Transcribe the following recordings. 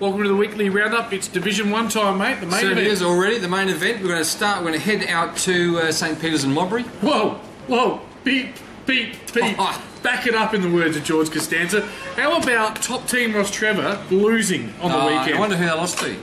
Welcome to the weekly roundup. It's Division 1 time, mate. The main event. It is already the main event. We're going to head out to St. Peter's and Modbury. Whoa, beep, beep, beep. Back it up in the words of George Costanza. How about top team Ross Trevor losing on the weekend? I wonder who they lost to.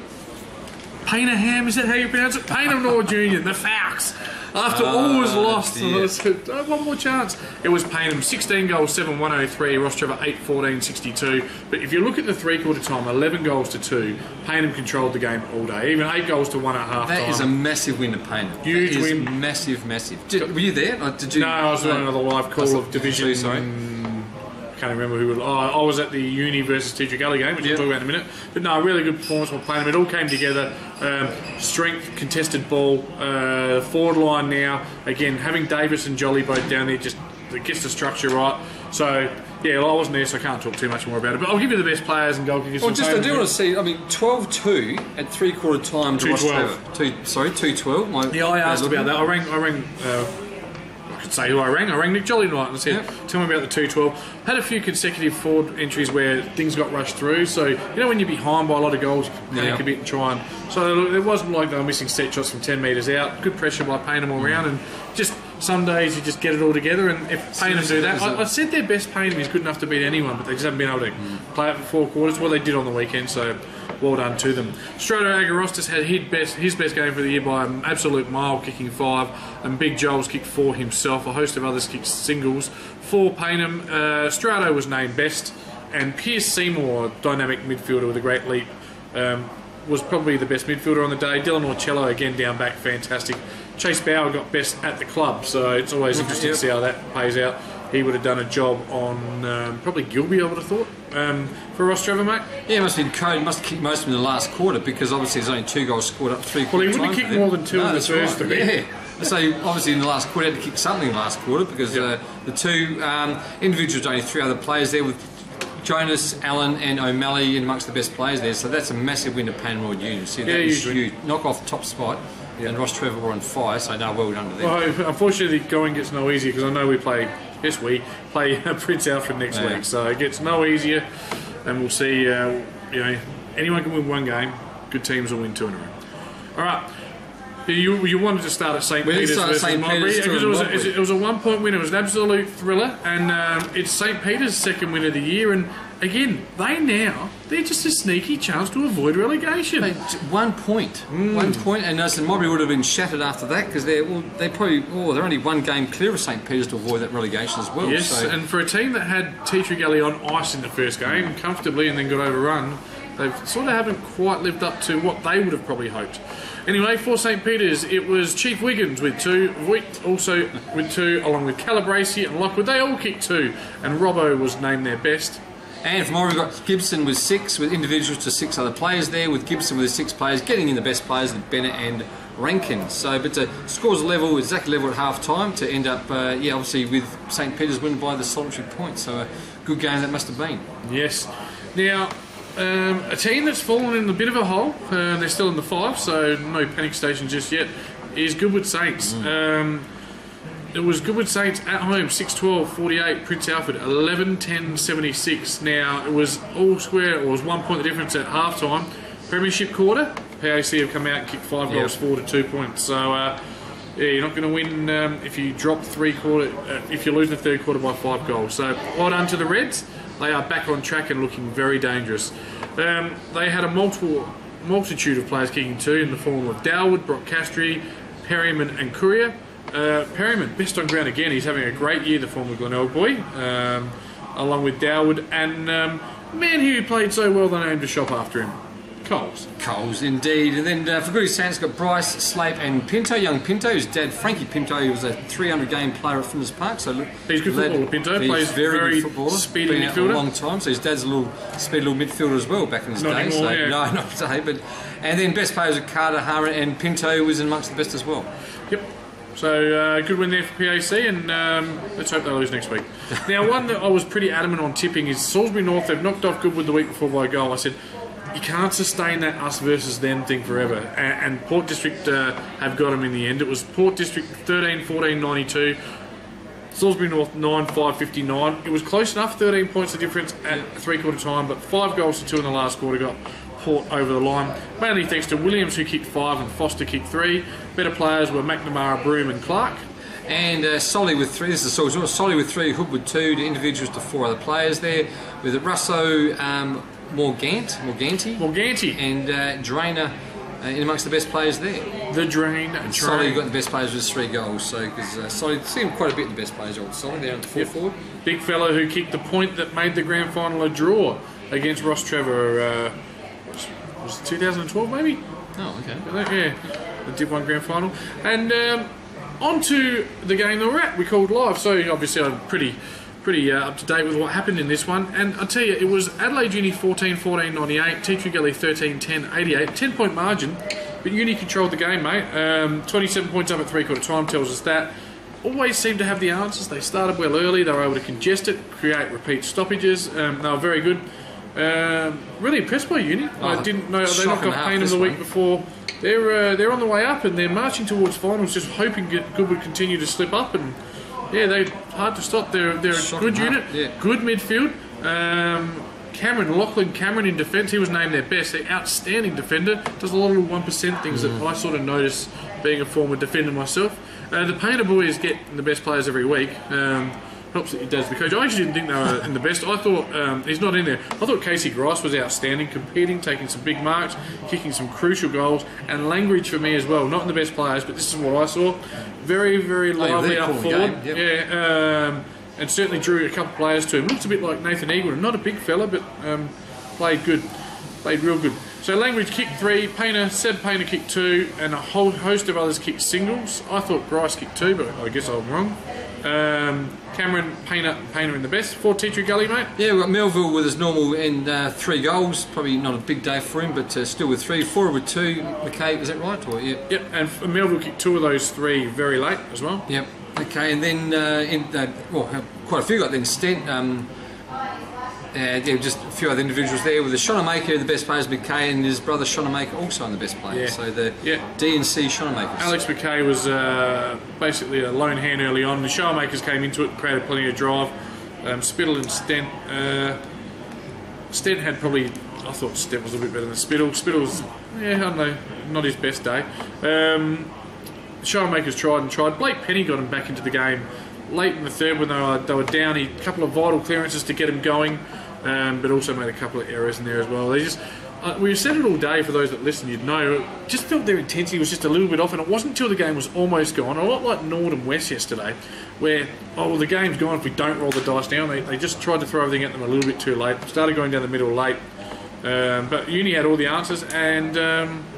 Payneham, is that how you pronounce it? Payneham Norwood Union, the Falcons. After all was lost, I said, one more chance. It was Payneham, 16 goals, 7-103, Ross Trevor 8-14, 62. But if you look at the three-quarter time, 11 goals to 2, Payneham controlled the game all day, even 8 goals to 1 at half time. That is a massive win to Payneham. Huge win. Massive. Were you there? Did you? No, I was on another live call of Division. Sorry. I can't remember who was. I was at the Uni versus Teacher Gully game, which we'll talk about in a minute. But no, really good performance by Payneham. It all came together. Strength, contested ball, forward line now. Again, having Davis and Jolly both down there just gets the structure right. So, yeah, well, I wasn't there, so I can't talk too much more about it. But I'll give you the best players and goalkeepers. Well, I do want to see, 12-2 at three-quarter time to Ross Trevor. 2-12. Yeah, I asked about that. I rang I could say who I rang. I rang Nick Jolly tonight and said, tell me about the 2-12. Had a few consecutive forward entries where things got rushed through. So, you know, when you're behind by a lot of goals, you can panic a bit and try and... So it wasn't like they were missing set shots from 10 metres out. Good pressure by Payneham all round, and just some days you just get it all together. And if Payneham do that, I said their best Payneham is good enough to beat anyone, but they just haven't been able to play it for 4 quarters. Well, they did on the weekend, so well done to them. Strato Agorostas had his best game for the year by an absolute mile, kicking 5, and Big Joel's kicked 4 himself. A host of others kicked singles. For Payneham, Strato was named best, and Pierce Seymour, dynamic midfielder with a great leap, was probably the best midfielder on the day. Dylan Orcello, again down back, fantastic. Chase Bauer got best at the club, so it's always interesting to see how that plays out. He would have done a job on probably Gilby, I would have thought, for Ross Trevor, mate. Yeah, it must have been Code. Must have kicked most of them in the last quarter, because obviously there's only 2 goals scored up 3 quarters. Well, he wouldn't have kicked more than 2 in the first 3. Yeah. So obviously in the last quarter he had to kick something in the last quarter, because the 2 individuals, only 3 other players there, with Jonas, Allen and O'Malley amongst the best players there. So that's a massive win to Payneham Norwood Union. See, that is huge. Knock off the top spot. And Ross Trevor were on fire, so no, well done to them. Well, unfortunately, going gets no easier, because I know we play Prince Alfred next week, so it gets no easier, and we'll see. Anyone can win 1 game. Good teams will win 2 in a row. All right. You wanted to start at St. Peter's versus Modbury, because it was a 1-point win. It was an absolute thriller, and it's St. Peter's second win of the year. And again, they're just a sneaky chance to avoid relegation. 1 point, 1 point, and St. Modbury would have been shattered after that, because they're only 1 game clear of St. Peter's to avoid that relegation as well. Yes, so. And for a team that had Teacher Gully on ice in the first game comfortably and then got overrun, they sort of haven't quite lived up to what they would have probably hoped. Anyway, for St. Peter's, it was Chief Wiggins with 2, Voigt also with 2, along with Calabresi and Lockwood. They all kicked 2, and Robbo was named their best. And from Modbury, we've got Gibson with 6, with individuals to 6 other players there, with Gibson with 6 players, getting in the best players, Bennett and Rankin. So, but the scores level, exactly level at half time, to end up, obviously with St. Peter's winning by the solitary point. So a good game that must have been. Yes. Now, a team that's fallen in a bit of a hole, they're still in the 5, so no panic station just yet, is Goodwood Saints. It was Goodwood Saints at home, 6-12-48, Prince Alfred, 11-10-76. Now, it was all square, or it was 1 point the difference at half-time. Premiership quarter, PAC have come out and kicked 5 goals, 4 to 2 points. So, you're not going to win if you drop if you lose the third quarter by 5 goals. So, well done to the Reds. They are back on track and looking very dangerous. They had a multitude of players kicking 2 in the form of Dalwood, Brock Castry, Perryman and Courier. Perryman, best on ground again. He's having a great year, the former Glenelg boy, along with Dalwood. And man who played so well, they named a shop after him. Coles, indeed. And then for Goodwood Saints, got Bryce, Slape and Pinto. Young Pinto, his dad Frankie Pinto, he was a 300-game player at Flinders Park. So he's good footballer, Pinto. He's plays very good footballer, speedy midfielder. A long time. So his dad's a little speedy little midfielder as well back in his day. Anymore, so, no, not today. But and then best players are Carter, Hara and Pinto was amongst the best as well. Yep. So good win there for PAC, and let's hope they lose next week. Now, one that I was pretty adamant on tipping is Salisbury North. They've knocked off Goodwood the week before by a goal. I said, you can't sustain that us versus them thing forever. And Port District have got them in the end. It was Port District 13-14-92. Salisbury North 9-5-59. It was close enough, 13 points of difference at three-quarter time, but 5 goals to 2 in the last quarter got Port over the line, mainly thanks to Williams, who kicked 5 and Foster kicked 3. Better players were McNamara, Broome and Clark. And Solly with 3, this is the Solly with 3, Hood with 2, to individuals to 4 other players there, with Russo, Morganti, and Drainer in amongst the best players there. The Drain. Solly got the best players with 3 goals, so because Solly seemed quite a bit the best players, old Solly there on the full forward. Big fellow who kicked the point that made the grand final a draw against Ross Trevor. Was it 2012 maybe? Oh, okay. Yeah, the Div 1 grand final. And on to the game that we're at, we called live, so obviously I'm pretty up to date with what happened in this one. And I'll tell you, it was Adelaide Uni 14-14 98, Tea Gully 13-10 88, 10-point margin, but Uni controlled the game, mate. 27 points up at 3/4 time tells us that. Always seemed to have the answers. They started well early, they were able to congest it, create repeat stoppages. They were very good. Really impressed by Uni. I didn't know they knocked off Paynham the week before. They're on the way up and they're marching towards finals, just hoping Good would continue to slip up. And yeah, they're hard to stop. They're a good unit, good midfield. Lachlan Cameron in defence, he was named their best. They're outstanding defender. Does a lot of 1% things that I sort of notice being a former defender myself. The Painter boys get the best players every week. Helps that he does the coach. I actually didn't think they were in the best. I thought he's not in there. I thought Casey Grice was outstanding, competing, taking some big marks, kicking some crucial goals, and Langridge for me as well. Not in the best players, but this is what I saw. Very, very lively up forward. Yep. Yeah, and certainly drew a couple of players to him. Looks a bit like Nathan Eagleton. Not a big fella, but played good. Played real good. So Langridge kicked 3, Seb Painter kicked 2, and a whole host of others kicked singles. I thought Grice kicked 2, but I guess I was wrong. Cameron, Painter in the best. 4 Tea Gully, mate. Yeah, we've got Melville with his normal and 3 goals. Probably not a big day for him, but still with 3. 4 with 2. McKay, is that right? Or, yeah. Yep, and Melville kicked 2 of those 3 very late as well. Yep. Okay, and then quite a few got then Stent. Just a few other individuals there with the Shonamaker, the best players, McKay, and his brother Shonamaker also in the best players. So the D and C Shonamakers. Alex McKay was basically a lone hand early on. The Shonamakers came into it, created plenty of drive. Spittle and Stent. Stent had probably, I thought Stent was a bit better than Spittle. Spittle was, I don't know, not his best day. Shonamakers tried. Blake Penny got him back into the game late in the third when they were down. A couple of vital clearances to get him going, but also made a couple of errors in there as well. They just we said it all day for those that listen, you'd know. Just felt their intensity was just a little bit off, and it wasn't until the game was almost gone. A lot like Nord and West yesterday, where the game's gone if we don't roll the dice down. They just tried to throw everything at them a little bit too late. Started going down the middle late, but Uni had all the answers and.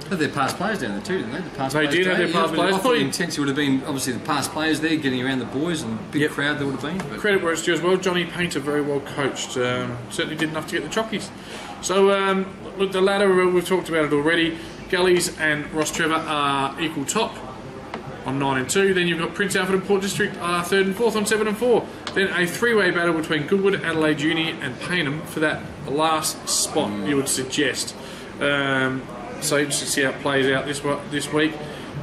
Had their past players down there too, didn't they? They did have their past players. I thought the intensity would have been obviously the past players there, getting around the boys and big crowd there would have been. But. Credit where it's due as well. Johnny Painter very well coached. Certainly did enough to get the chockies. So look, the ladder we've talked about it already. Gullies and Ross Trevor are equal top on 9 and 2. Then you've got Prince Alfred and Port District are 3rd and 4th on 7 and 4. Then a 3-way battle between Goodwood, Adelaide Uni and Paynham for that last spot, you would suggest. So interesting to see how it plays out this week.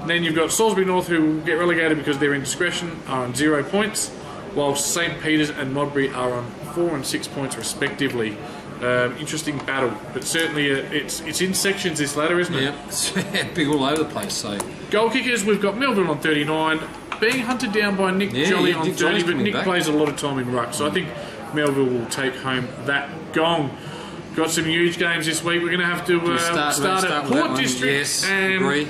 And then you've got Salisbury North, who will get relegated because their indiscretion, are on 0 points, while St Peters and Modbury are on 4 and 6 points respectively. Interesting battle, but certainly it's in sections this ladder, isn't it? Yeah, big all over the place. So goal kickers, we've got Melville on 39, being hunted down by Nick Jolly on 30, but Nick plays a lot of time in ruck, so I think Melville will take home that gong. Got some huge games this week. We're going to have to start at Port District and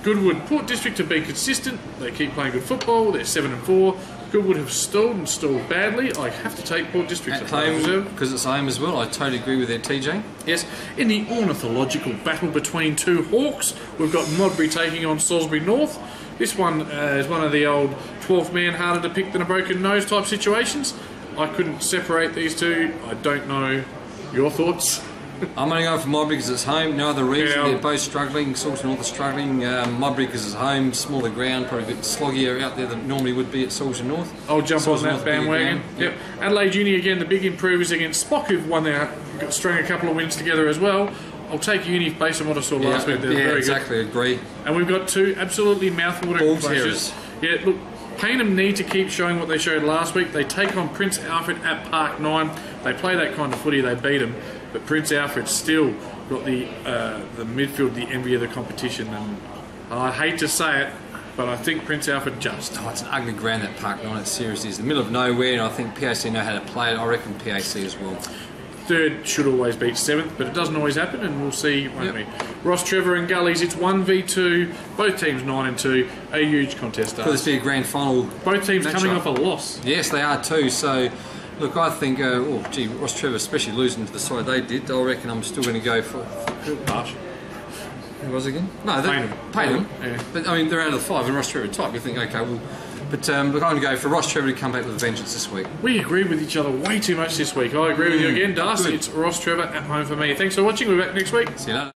Goodwood. Port District have been consistent. They keep playing good football. They're 7 and 4. Goodwood have stalled badly. I have to take Port District at home because it's home as well. I totally agree with their TJ. Yes. In the ornithological battle between 2 hawks, we've got Modbury taking on Salisbury North. This one is one of the old 12th man, harder to pick than a broken nose type situations. I couldn't separate these two. I don't know. Your thoughts? I'm going to go for Modbury because it's home. No other reason. They're both struggling. Salisbury North are struggling. Modbury because it's home, smaller ground, probably a bit sloggier out there than normally would be at Salisbury North. I'll jump on that bandwagon. Yep. Adelaide Uni again, the big improvers against Spock, who've won strung a couple of wins together as well. I'll take Uni based on what I saw last week. They're very exactly. Good. Agree. And we've got 2 absolutely mouthwatering clashes. Yeah, look. Payneham need to keep showing what they showed last week. They take on Prince Alfred at Park 9. They play that kind of footy, they beat them. But Prince Alfred still got the midfield, the envy of the competition. And I hate to say it, but I think Prince Alfred just. Oh, it's an ugly ground, that Park 9. It seriously is the middle of nowhere, and I think PAC know how to play it. I reckon PAC as well. Third should always beat seventh, but it doesn't always happen, and we'll see, won't we? Ross Trevor and Gullies, it's 1v2, both teams 9-2, a huge contest. Could this be a grand final? Both teams coming off a loss. Yes, they are too. So, look, I think, Ross Trevor, especially losing to the side they did, I reckon I'm still going to go for. Harsh. Who was it again? No, Payneham. Yeah. But I mean, they're out of the 5, and Ross Trevor top. You think, okay, well. But look, I'm going to go for Ross Trevor to come back with a vengeance this week. We agree with each other way too much this week. I agree with you again, Darcy. It's Ross Trevor at home for me. Thanks for watching. We're back next week. See you later.